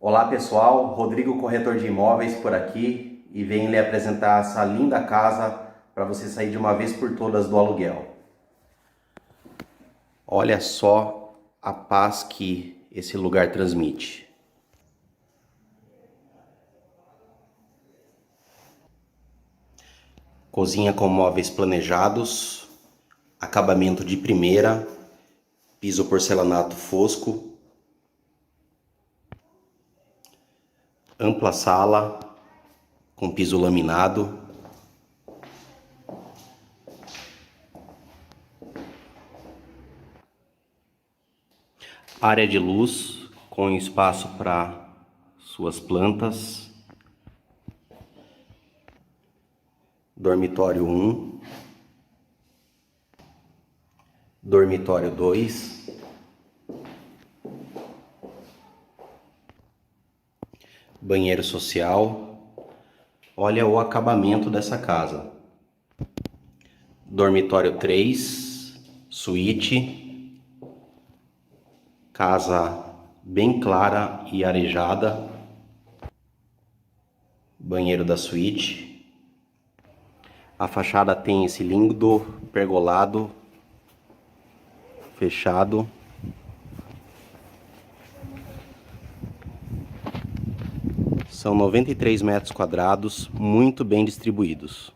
Olá pessoal, Rodrigo Corretor de Imóveis por aqui e venho lhe apresentar essa linda casa para você sair de uma vez por todas do aluguel. Olha só a paz que esse lugar transmite. Cozinha com móveis planejados, acabamento de primeira, piso porcelanato fosco, ampla sala com piso laminado, área de luz com espaço para suas plantas, dormitório 1, dormitório 2, banheiro social. Olha o acabamento dessa casa. Dormitório 3, suíte, casa bem clara e arejada. Banheiro da suíte. A fachada tem esse lindo pergolado fechado. São 93 metros quadrados, muito bem distribuídos.